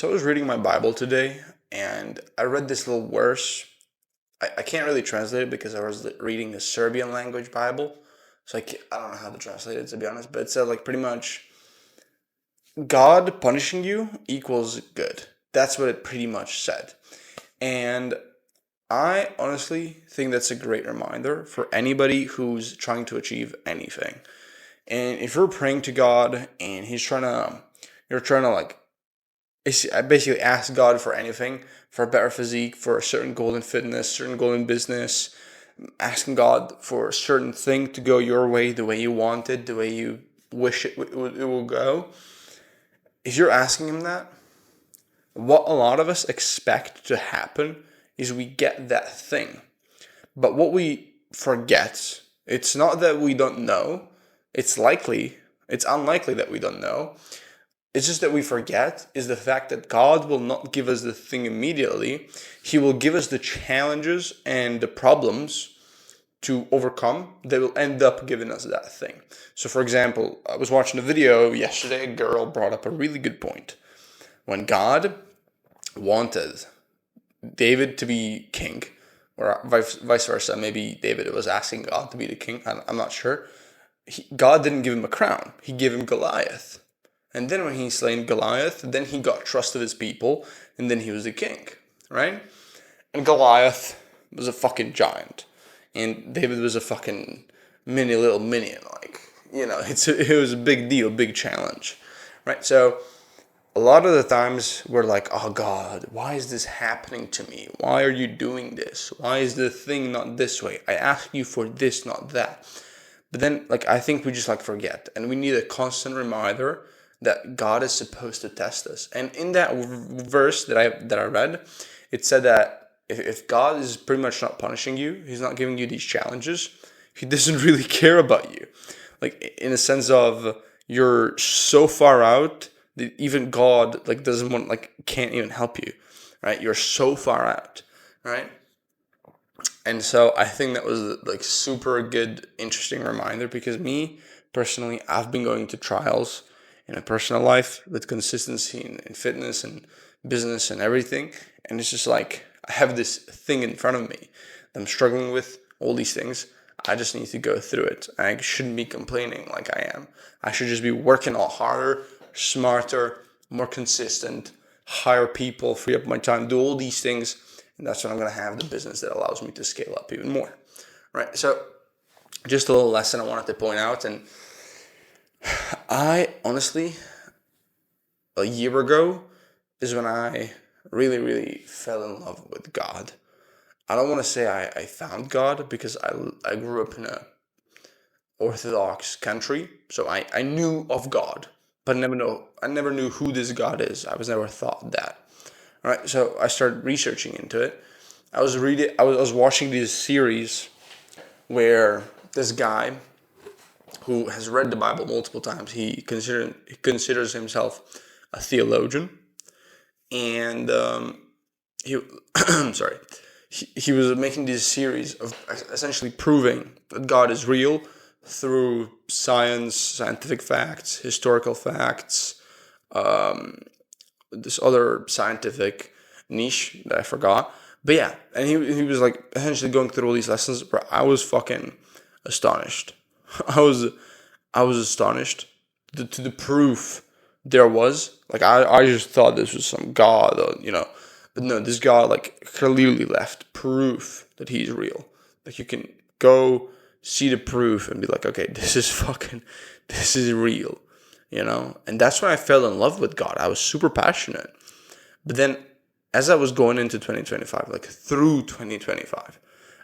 So I was reading my Bible today, and I read this little verse. I can't really translate it because I was reading a Serbian language Bible, so I don't know how to translate it, to be honest. But it said like pretty much God punishing you equals good. That's what it pretty much said, and I honestly think that's a great reminder for anybody who's trying to achieve anything. And if you're praying to God and you're trying to like I basically ask God for anything, for a better physique, for a certain goal in fitness, certain goal in business, asking God for a certain thing to go your way, the way you want it, the way you wish it will go. If you're asking Him that, what a lot of us expect to happen is we get that thing. But what we forget, it's not that we don't know, it's unlikely that we don't know. It's just that we forget is the fact that God will not give us the thing immediately. He will give us the challenges and the problems to overcome that will end up giving us that thing. So, for example, I was watching a video yesterday. A girl brought up a really good point. When God wanted David to be king, or vice versa, maybe David was asking God to be the king. I'm not sure. God didn't give him a crown. He gave him Goliath. And then when he slain Goliath, then he got trust of his people, and then he was the king, right? And Goliath was a fucking giant, and David was a fucking little minion. It was a big deal, big challenge, right? So a lot of the times we're like, oh God, why is this happening to me? Why are you doing this? Why is the thing not this way? I asked you for this, not that. But then, I think we just forget, and we need a constant reminder that God is supposed to test us. And in that verse that I read, it said that if God is pretty much not punishing you, He's not giving you these challenges, He doesn't really care about you. In a sense of you're so far out that even God doesn't want can't even help you, right? You're so far out, right? And so I think that was super good, interesting reminder because me personally, I've been going to trials in a personal life with consistency in fitness and business and everything. And it's just I have this thing in front of me that I'm struggling with, all these things. I just need to go through it. I shouldn't be complaining like I am. I should just be working a lot harder, smarter, more consistent, hire people, free up my time, do all these things. And that's when I'm going to have the business that allows me to scale up even more, right? So just a little lesson I wanted to point out. And I honestly, a year ago is when I really, really fell in love with God. I don't want to say I found God because I grew up in a Orthodox country. So I knew of God, but I never knew who this God is. I was never thought that. All right, so I started researching into it. I was watching this series where this guy who has read the Bible multiple times, he considers himself a theologian, and he sorry, he was making this series of essentially proving that God is real through science, scientific facts, historical facts, this other scientific niche that I forgot. But yeah, and he was essentially going through all these lessons where I was fucking astonished. I was astonished to the proof there was. I just thought this was some god, but no, this God clearly left proof that He's real. You can go see the proof and be like, okay, this is real. And that's when I fell in love with God. I was super passionate. But then as I was going into 2025, through 2025,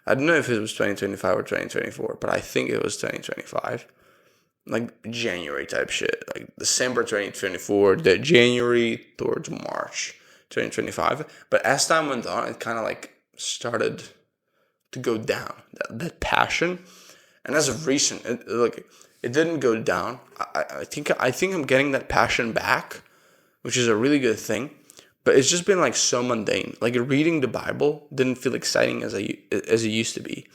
I don't know if it was 2025 or 2024, but I think it was 2025. January type shit. December 2024, the January towards March 2025. But as time went on, it kind of started to go down. That passion. And as of recent, it didn't go down. I think I'm getting that passion back, which is a really good thing. But it's just been so mundane. Reading the Bible didn't feel exciting as it used to be.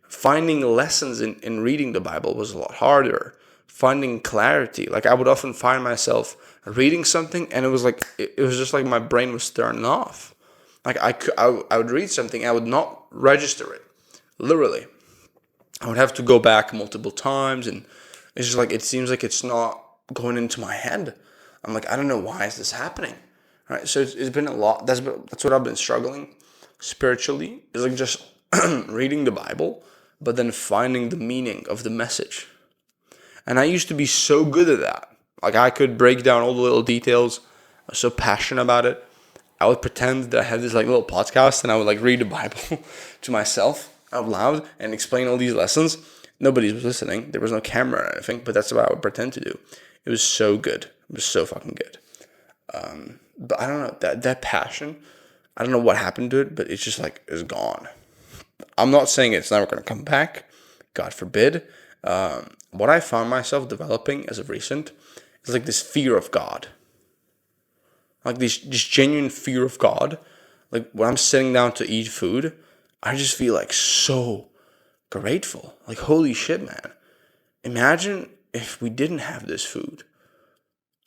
Finding lessons in reading the Bible was a lot harder. finding clarity. Like I would often find myself reading something, and it was just like my brain was turning off. Like I would read something, I would not register it, literally. I would have to go back multiple times, and it's just like it seems like it's not going into my head. I'm like, I don't know, why is this happening, right? So it's been a lot. That's what I've been struggling spiritually. Is like just reading the Bible, but then finding the meaning of the message. And I used to be so good at that. Like I could break down all the little details. I was so passionate about it. I would pretend that I had this like little podcast, and I would like read the Bible to myself out loud and explain all these lessons. Nobody was listening. There was no camera or anything, but that's what I would pretend to do. It was so good. It was so fucking good. But I don't know, that passion. I don't know what happened to it, but it's just like it's gone. I'm not saying it's never going to come back. God forbid. What I found myself developing as of recent is like this fear of God. Like this genuine fear of God. Like when I'm sitting down to eat food, I just feel like so grateful. Like, holy shit, man. Imagine if we didn't have this food.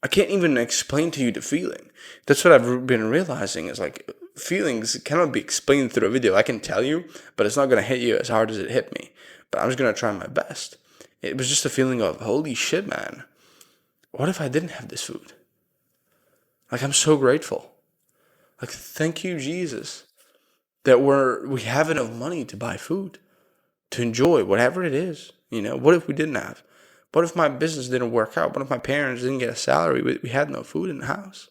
I can't even explain to you the feeling. That's what I've been realizing is like feelings cannot be explained through a video. I can tell you, but it's not going to hit you as hard as it hit me. But I'm just going to try my best. It was just a feeling of, holy shit, man. What if I didn't have this food? Like, I'm so grateful. Like, thank you, Jesus, that we have enough money to buy food, to enjoy whatever it is. You know, what if we didn't have? What if my business didn't work out? What if my parents didn't get a salary? We had no food in the house.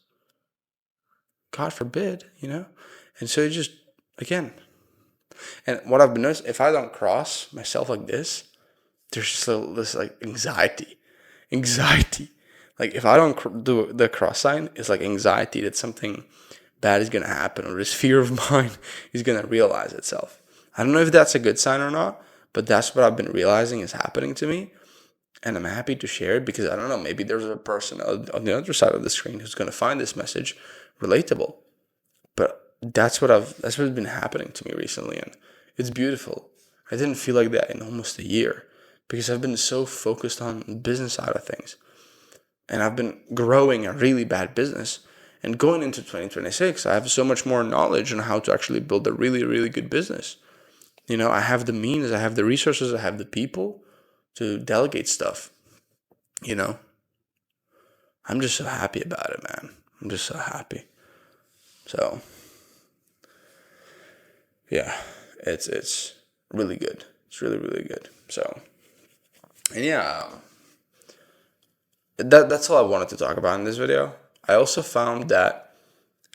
God forbid, you know? And so it just, again, and what I've been noticing, if I don't cross myself like this, there's just this like anxiety. Like if I don't do the cross sign, it's like anxiety that something bad is going to happen, or this fear of mine is going to realize itself. I don't know if that's a good sign or not, but that's what I've been realizing is happening to me. And I'm happy to share it because I don't know, maybe there's a person on the other side of the screen who's going to find this message relatable. But that's what's been happening to me recently, and it's beautiful. I didn't feel like that in almost a year because I've been so focused on the business side of things. And I've been growing a really bad business. And going into 2026, I have so much more knowledge on how to actually build a really, really good business. You know, I have the means, I have the resources, I have the people to delegate stuff. You know, I'm just so happy about it, man. I'm just so happy. So, yeah, it's really good. It's really, really good. So, and yeah, that's all I wanted to talk about in this video. I also found that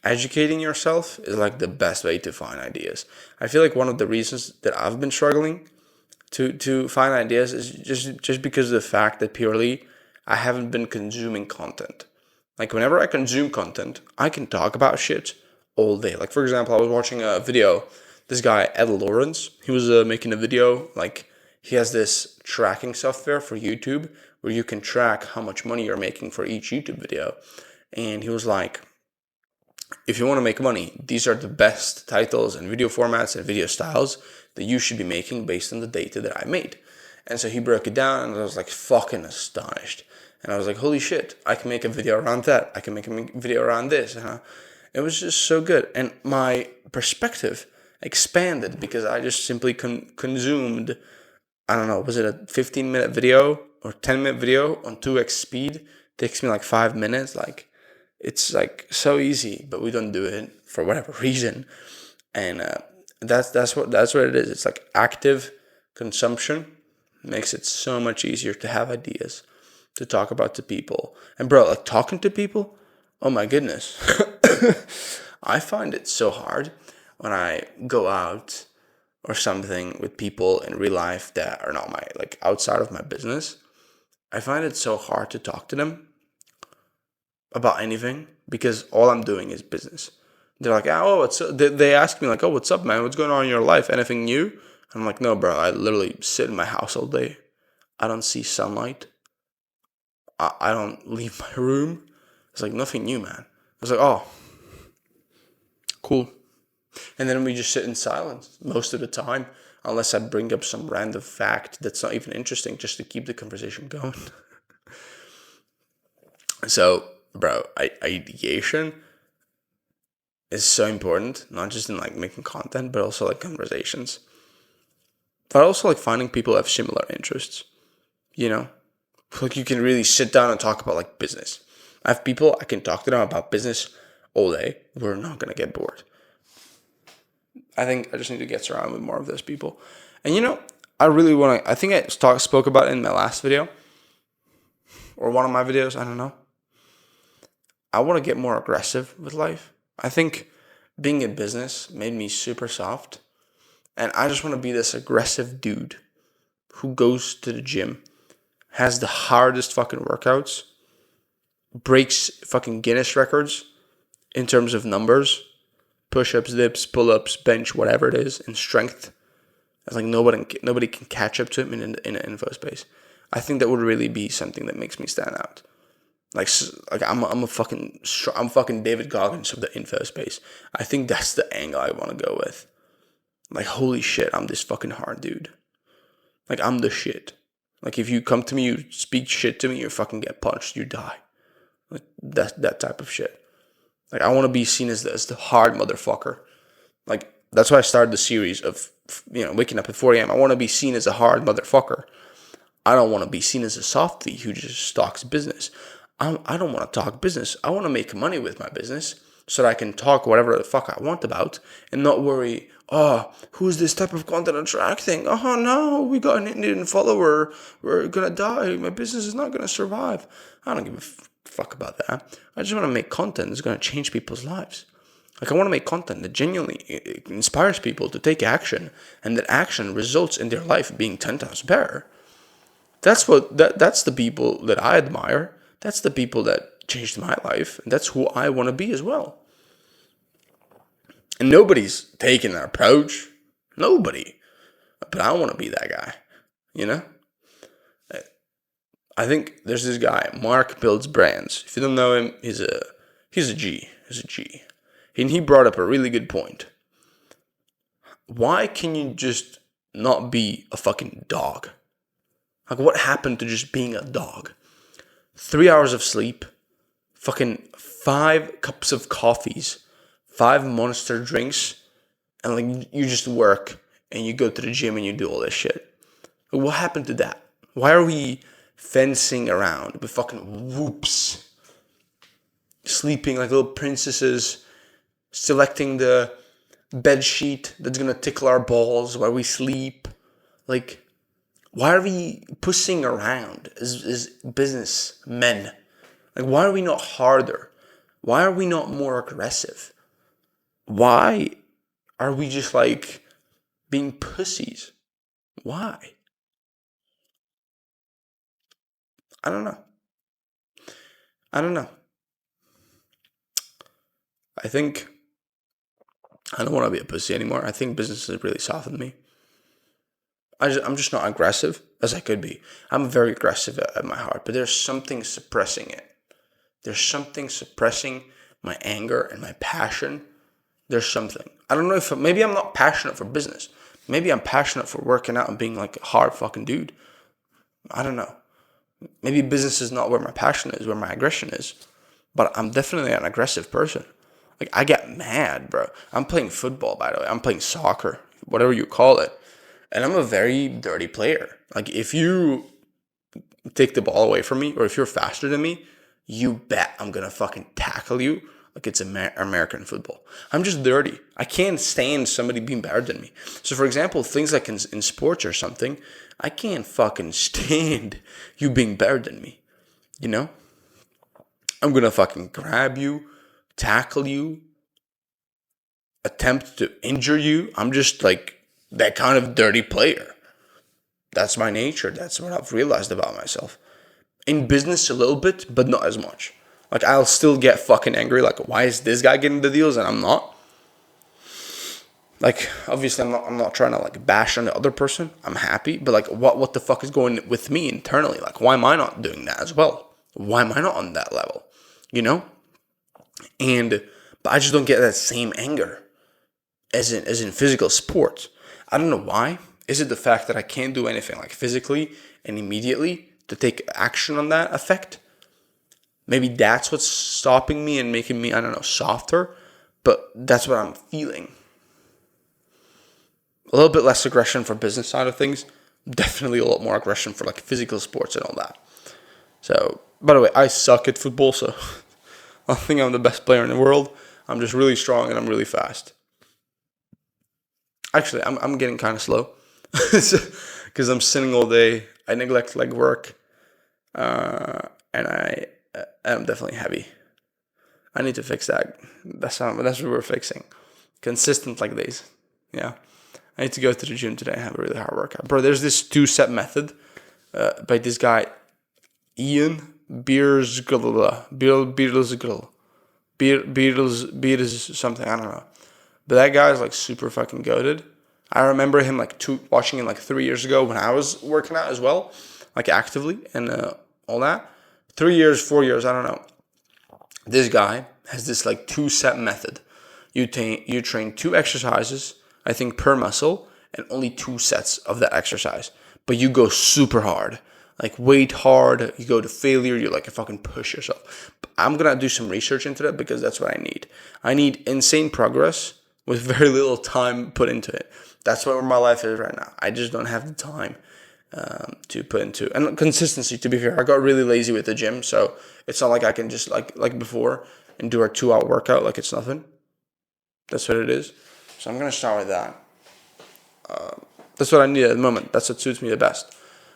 educating yourself is like the best way to find ideas. I feel like one of the reasons that I've been struggling to find ideas is just because of the fact that purely I haven't been consuming content. Like whenever I consume content, I can talk about shit all day. Like for example, I was watching a video. This guy Ed Lawrence, he was making a video. Like he has this tracking software for YouTube where you can track how much money you're making for each YouTube video. And he was like, if you want to make money, these are the best titles and video formats and video styles that you should be making based on the data that I made. And so he broke it down, and I was like fucking astonished. And I was like, holy shit, I can make a video around that. I can make a video around this. It was just so good. And my perspective expanded because I just simply consumed, I don't know, was it a 15-minute video or 10-minute video on 2x speed? It takes me like 5 minutes. Like, it's like so easy, but we don't do it for whatever reason. And that's what it is. It's like active consumption makes it so much easier to have ideas, to talk about to people. And bro, like talking to people, oh my goodness. I find it so hard when I go out or something with people in real life that are not like outside of my business. I find it so hard to talk to them about anything because all I'm doing is business. They're like, they ask me like, oh, what's up, man? What's going on in your life? Anything new? And I'm like, no, bro, I literally sit in my house all day. I don't see sunlight. I don't leave my room. It's like nothing new, man. I was like, oh, cool. And then we just sit in silence most of the time, unless I bring up some random fact that's not even interesting just to keep the conversation going. So, bro, ideation is so important, not just in like making content, but also like conversations. But also like finding people who have similar interests, you know? Like you can really sit down and talk about like business. I have people I can talk to them about business all day. We're not gonna get bored. I think I just need to get surrounded with more of those people. And I really want to. I think I spoke about it in my last video or one of my videos. I don't know. I want to get more aggressive with life. I think being in business made me super soft, and I just want to be this aggressive dude who goes to the gym, has the hardest fucking workouts, breaks fucking Guinness records in terms of numbers, push-ups, dips, pull-ups, bench, whatever it is, in strength. It's like nobody can catch up to him in an info space. I think that would really be something that makes me stand out. Like I'm fucking David Goggins of the info space. I think that's the angle I want to go with. Like holy shit, I'm this fucking hard dude. Like I'm the shit. Like if you come to me, you speak shit to me, you fucking get punched, you die. Like that type of shit. Like I want to be seen as the hard motherfucker. Like that's why I started the series of waking up at 4 a.m. I want to be seen as a hard motherfucker. I don't want to be seen as a softie who just talks business. I don't want to talk business. I want to make money with my business so that I can talk whatever the fuck I want about and not worry, oh, who's this type of content attracting? Oh no, we got an Indian follower. We're going to die. My business is not going to survive. I don't give a fuck about that. I just want to make content that's going to change people's lives. Like I want to make content that genuinely inspires people to take action and that action results in their life being 10 times better. That's the people that I admire. That's the people that changed my life, and that's who I want to be as well. And nobody's taking that approach. Nobody. But I want to be that guy. You know? I think there's this guy, Mark Builds Brands. If you don't know him, he's a G. He's a G. And he brought up a really good point. Why can you just not be a fucking dog? Like what happened to just being a dog? 3 hours of sleep, fucking 5 cups of coffees, 5 monster drinks, and like you just work and you go to the gym and you do all this shit. Like, what happened to that? Why are we fencing around with fucking whoops? Sleeping like little princesses, selecting the bed sheet that's gonna tickle our balls while we sleep. Like, why are we pushing around as businessmen? Like, why are we not harder? Why are we not more aggressive? Why are we just like being pussies? Why? I don't know. I don't know. I think I don't want to be a pussy anymore. I think business has really softened me. I'm just not aggressive as I could be. I'm very aggressive at my heart, but there's something suppressing it. There's something suppressing my anger and my passion. There's something. I don't know if maybe I'm not passionate for business. Maybe I'm passionate for working out and being like a hard fucking dude. I don't know. Maybe business is not where my passion is, where my aggression is. But I'm definitely an aggressive person. Like I get mad, bro. I'm playing football, by the way. I'm playing soccer, whatever you call it. And I'm a very dirty player. Like if you take the ball away from me or if you're faster than me, you bet I'm going to fucking tackle you like it's American football. I'm just dirty. I can't stand somebody being better than me. So for example, things like in sports or something, I can't fucking stand you being better than me. You know? I'm going to fucking grab you, tackle you, attempt to injure you. I'm just like that kind of dirty player. That's my nature. That's what I've realized about myself. In business a little bit, but not as much. Like I'll still get fucking angry. Like why is this guy getting the deals and I'm not? Like obviously I'm not trying to like bash on the other person. I'm happy, but like what the fuck is going with me internally? Like why am I not doing that as well? Why am I not on that level? You know? But I just don't get that same anger as in physical sports. I don't know why. Is it the fact that I can't do anything like physically and immediately to take action on that effect? Maybe that's what's stopping me and making me, I don't know, softer. But that's what I'm feeling. A little bit less aggression for business side of things. Definitely a lot more aggression for like physical sports and all that. So, by the way, I suck at football, so I don't think I'm the best player in the world. I'm just really strong and I'm really fast. Actually, I'm getting kind of slow because I'm sitting all day. I neglect leg work, and I'm definitely heavy. I need to fix that. That's what we're fixing. Consistent like these. Yeah. I need to go to the gym today and have a really hard workout. Bro, there's this 2-set method by this guy, Ian Beersgrill. Beers something, I don't know. But that guy's like super fucking goated. I remember him like watching him like 3 years ago when I was working out as well, like actively and all that. 3 years, 4 years, I don't know. This guy has this like 2-set method. You train 2 exercises, I think, per muscle, and only 2 sets of that exercise. But you go super hard, like weight hard. You go to failure. You like fucking push yourself. But I'm gonna do some research into that because that's what I need. I need insane progress with very little time put into it. That's where my life is right now. I just don't have the time to put into, and consistency. To be fair, I got really lazy with the gym, so it's not like I can just like before and do a 2-hour workout like it's nothing. That's what it is. So I'm gonna start with that. That's what I need at the moment. That's what suits me the best.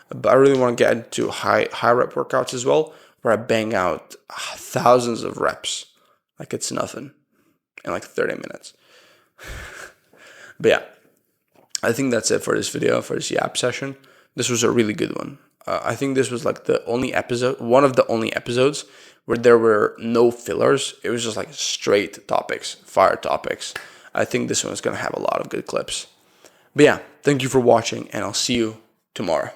But I really want to get into high rep workouts as well, where I bang out thousands of reps like it's nothing in like 30 minutes. But yeah, I think that's it for this video, for this yap session. This was a really good one. I think this was like one of the only episodes where there were no fillers. It was just like straight topics, fire topics. I think this one's going to have a lot of good clips. But yeah, thank you for watching, and I'll see you tomorrow.